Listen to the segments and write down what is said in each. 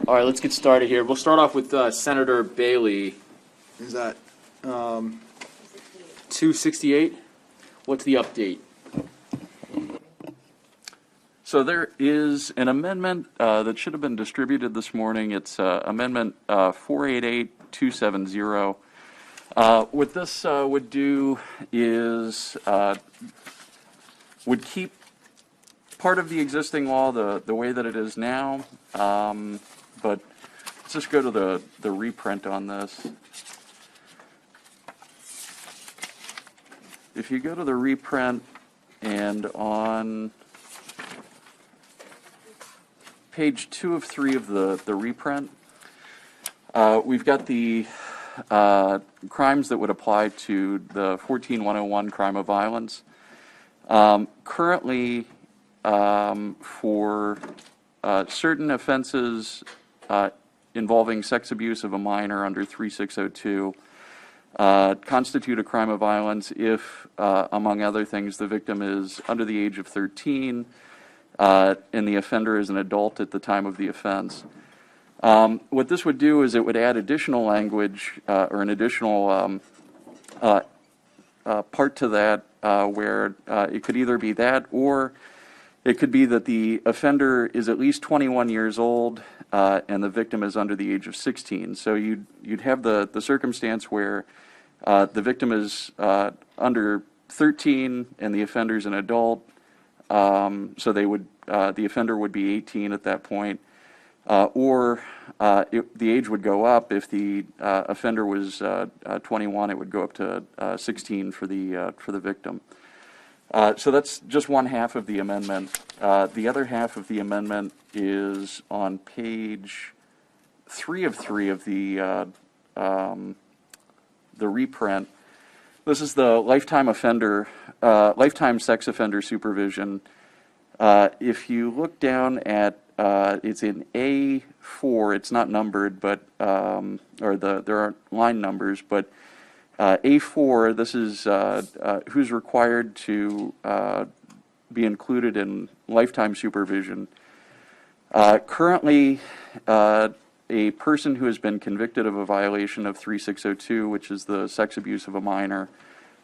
All right, let's get started here. We'll start off with Senator Bailey. Is that 268? What's the update? So there is an amendment that should have been distributed this morning. It's Amendment 488270. What this would do is would keep part of the existing law the way that it is now, but let's just go to the reprint on this. If you go to the reprint and on page 2 of 3 of the reprint, we've got the crimes that would apply to the 14101 crime of violence. Currently, for certain offenses involving sex abuse of a minor under 3602, constitute a crime of violence if, among other things, the victim is under the age of 13 and the offender is an adult at the time of the offense. What this would do is it would add additional language or an additional part to that where it could either be that, or it could be that the offender is at least 21 years old and the victim is under the age of 16. So you'd have the circumstance where the victim is under 13 and the offender is an adult. So they would the offender would be 18 at that point, or the age would go up. If the offender was 21, it would go up to 16 for the victim. So that's just one half of the amendment. The other half of the amendment is on page 3 of 3 of the reprint. This is the lifetime sex offender supervision. If you look down at it's in A4. It's not numbered, but there aren't line numbers, but A4, this is who's required to be included in lifetime supervision. Currently, a person who has been convicted of a violation of 3602, which is the sex abuse of a minor,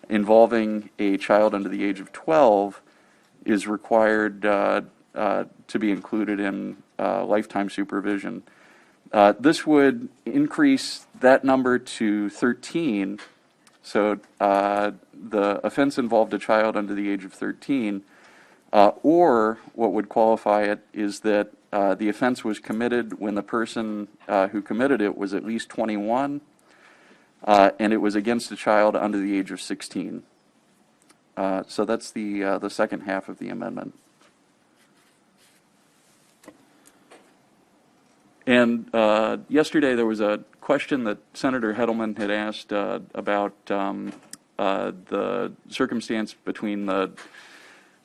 involving a child under the age of 12, is required to be included in lifetime supervision. This would increase that number to 13. So the offense involved a child under the age of 13, or what would qualify it is that the offense was committed when the person who committed it was at least 21, and it was against a child under the age of 16. So that's the second half of the amendment. And yesterday there was a question that Senator Heddleman had asked about the circumstance between the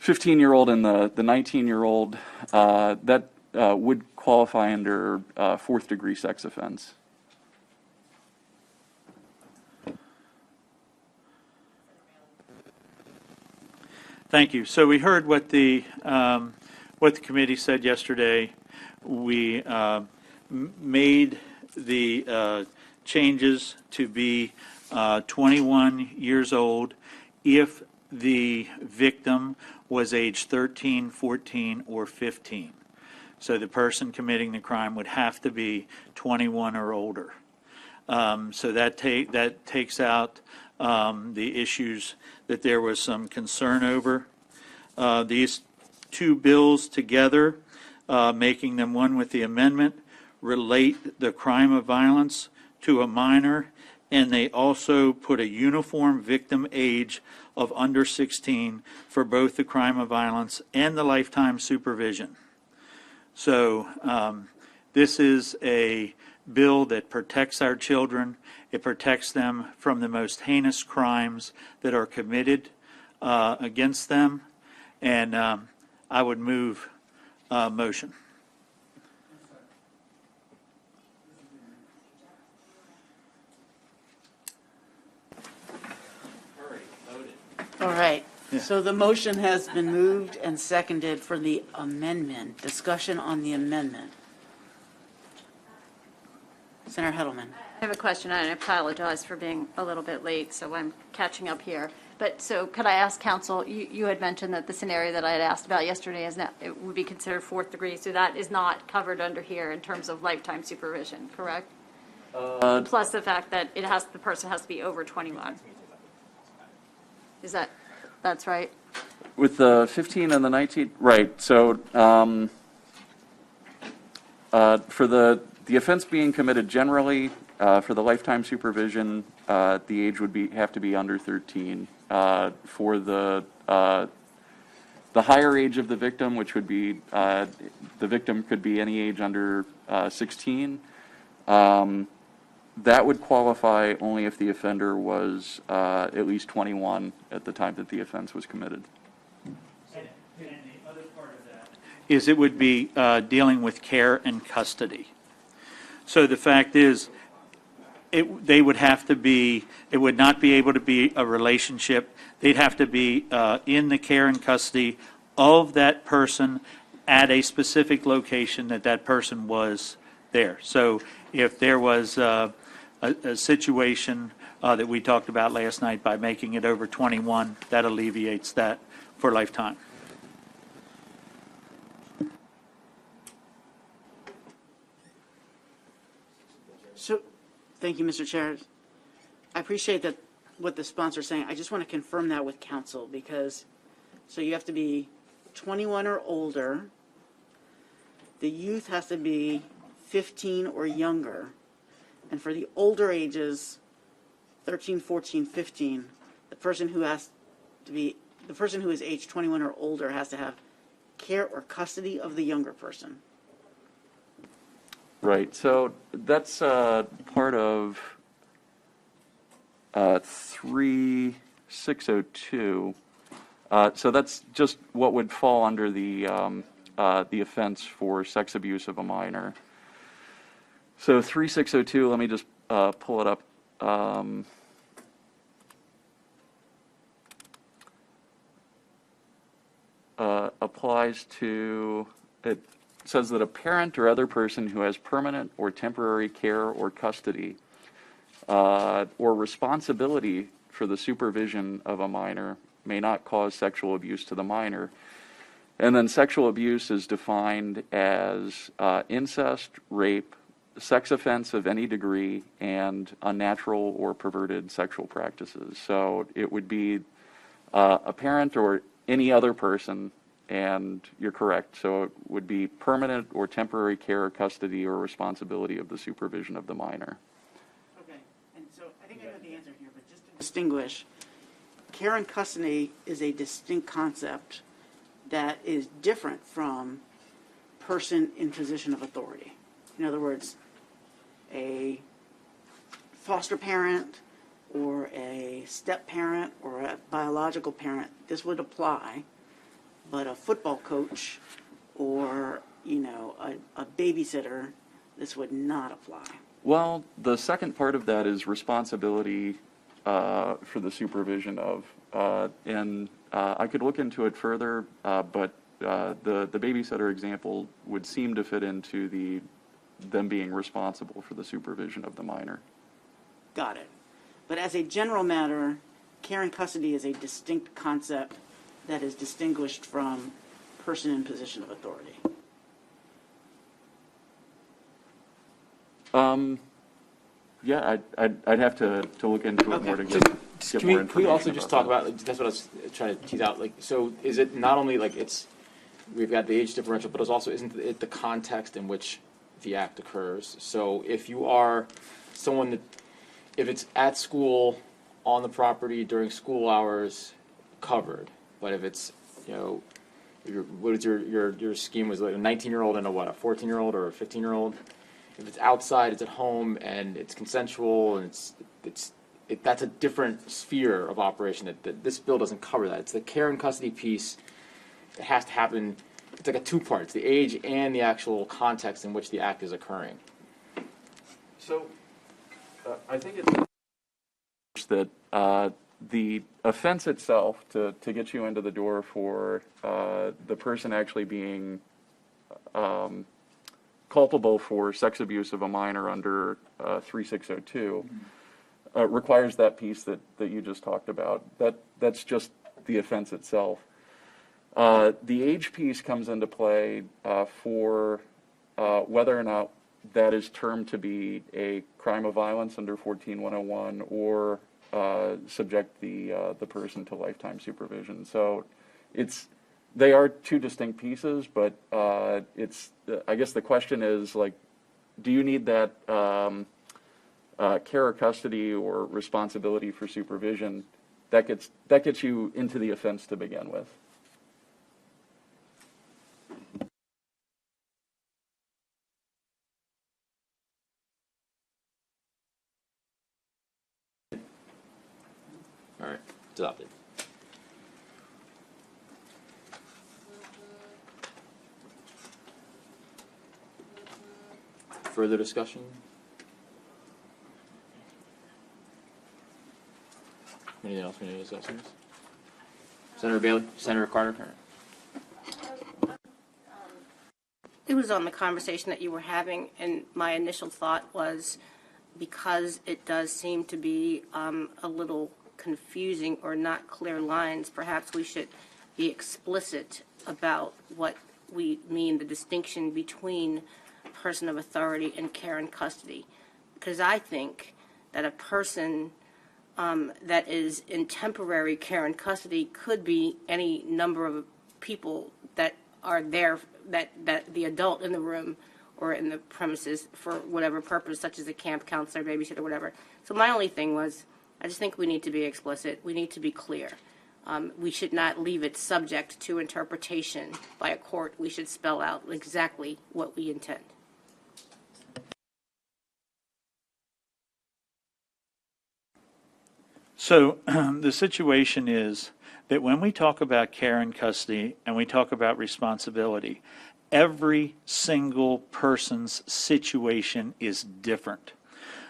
15-year-old and the 19-year-old that would qualify under fourth-degree sex offense. Thank you. So we heard what the committee said yesterday. We made the changes to be 21 years old if the victim was age 13, 14, or 15. So the person committing the crime would have to be 21 or older. So that takes out the issues that there was some concern over. These two bills together, making them one with the amendment, relate the crime of violence to a minor, and they also put a uniform victim age of under 16 for both the crime of violence and the lifetime supervision. So this is a bill that protects our children. It protects them from the most heinous crimes that are committed against them, and I would move motion. All right. Yeah. So the motion has been moved and seconded for the amendment. Discussion on the amendment. Senator Heddleman. I have a question, and I apologize for being a little bit late, so I'm catching up here. But so could I ask counsel, you had mentioned that the scenario that I had asked about yesterday is now, it would be considered fourth degree, so that is not covered under here in terms of lifetime supervision, correct? Plus the fact that the person has to be over 21. That's right? With the 15 and the 19, right, so for the offense being committed generally, for the lifetime supervision, the age would have to be under 13. For the higher age of the victim, which would be, the victim could be any age under 16, that would qualify only if the offender was at least 21 at the time that the offense was committed. And the other part of that is it would be dealing with care and custody. So the fact is, they would have to be, it would not be able to be a relationship. They'd have to be in the care and custody of that person at a specific location that person was there. So if there was a situation that we talked about last night by making it over 21, that alleviates that for lifetime. So, thank you, Mr. Chair. I appreciate that what the sponsor is saying. I just want to confirm that with counsel because, so you have to be 21 or older. The youth has to be 15 or younger. And for the older ages, 13, 14, 15, the person who is age 21 or older has to have care or custody of the younger person. Right, so that's part of 3602. So that's just what would fall under the offense for sex abuse of a minor. So 3602, let me just pull it up. Applies to, it says that a parent or other person who has permanent or temporary care or custody or responsibility for the supervision of a minor may not cause sexual abuse to the minor. And then sexual abuse is defined as incest, rape, sex offense of any degree, and unnatural or perverted sexual practices. So it would be a parent or any other person, and you're correct. So it would be permanent or temporary care or custody or responsibility of the supervision of the minor. Okay, and so I think I know the answer here, but just to distinguish, care and custody is a distinct concept that is different from person in position of authority. In other words, a foster parent or a step parent or a biological parent, this would apply, but a football coach or, a babysitter, this would not apply. Well, the second part of that is responsibility for the supervision of, and I could look into it further, but the babysitter example would seem to fit into them being responsible for the supervision of the minor. Got it. But as a general matter, care and custody is a distinct concept that is distinguished from person in position of authority. Yeah, I'd have to look into it more to get Can more information. we also just talk that. about, that's what I was trying to tease out, so is it not only we've got the age differential, but it's also, isn't it the context in which the act occurs? So if you are someone that, if it's at school, on the property, during school hours, covered, but if it's, what is your scheme was like a 19-year-old and a 14-year-old or a 15-year-old? If it's outside, it's at home, and it's consensual, and that's a different sphere of operation that this bill doesn't cover that. It's the care and custody piece. It has to happen. It's like a two-part. It's the age and the actual context in which the act is occurring. So, I think it's that the offense itself, to get you into the door for the person actually being culpable for sex abuse of a minor under 3602 requires that piece that you just talked about. That's just the offense itself. The age piece comes into play for whether or not that is termed to be a crime of violence under 14101 or subject the person to lifetime supervision. So they are two distinct pieces, but I guess the question is, like, do you need that care or custody or responsibility for supervision? That gets you into the offense to begin with. All right, it's adopted. Further discussion? Anything else we need to discuss on this? Senator Bailey? Senator Carter? It was on the conversation that you were having, and my initial thought was, because it does seem to be a little confusing or not clear lines, perhaps we should be explicit about what we mean, the distinction between person of authority and care and custody. Because I think that a person that is in temporary care and custody could be any number of people that are there, that the adult in the room or in the premises for whatever purpose, such as a camp counselor, babysitter, whatever. So my only thing was, I just think we need to be explicit. We need to be clear. We should not leave it subject to interpretation by a court. We should spell out exactly what we intend. So the situation is that when we talk about care and custody and we talk about responsibility, every single person's situation is different.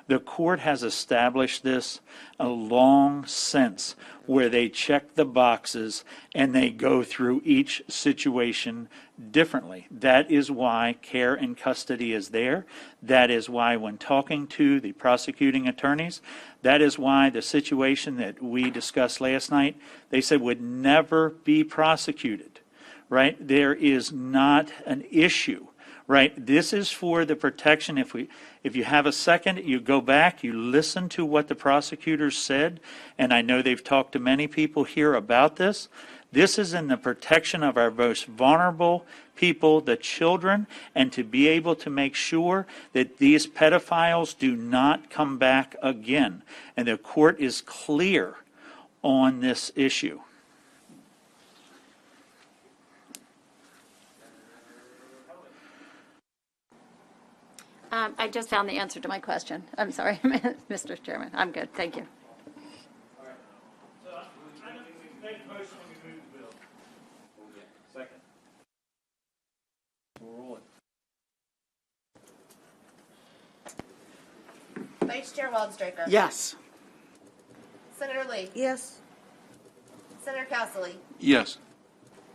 The court has established this long since, where they check the boxes and they go through each situation differently. That is why care and custody is there. That is why when talking to the prosecuting attorneys, that is why the situation that we discussed last night, they said would never be prosecuted, right? There is not an issue. Right, this is for the protection. If you have a second, you go back, you listen to what the prosecutors said, and I know they've talked to many people here about this. This is in the protection of our most vulnerable people, the children, and to be able to make sure that these pedophiles do not come back again. And the court is clear on this issue. I just found the answer to my question. I'm sorry, Mr. Chairman. I'm good. Thank you. All right. So I make a motion and we move the bill. Second. We'll roll it. Vice Chair Waldstreicher. Yes. Senator Lee. Yes. Senator Casserly. Yes.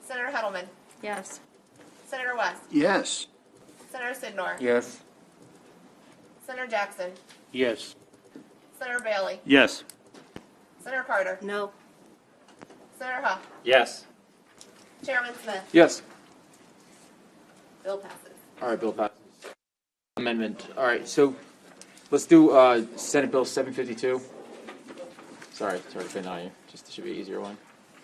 Senator Heddleman. Yes. Senator West. Yes. Senator Sidnor. Yes. Senator Jackson. Yes. Senator Bailey. Yes. Senator Carter. No. Senator Huff. Yes. Chairman Smith. Yes. Bill passes. All right, bill passes. Amendment. All right, so let's do Senate Bill 752. Sorry to pin on you. Just should be an easier one.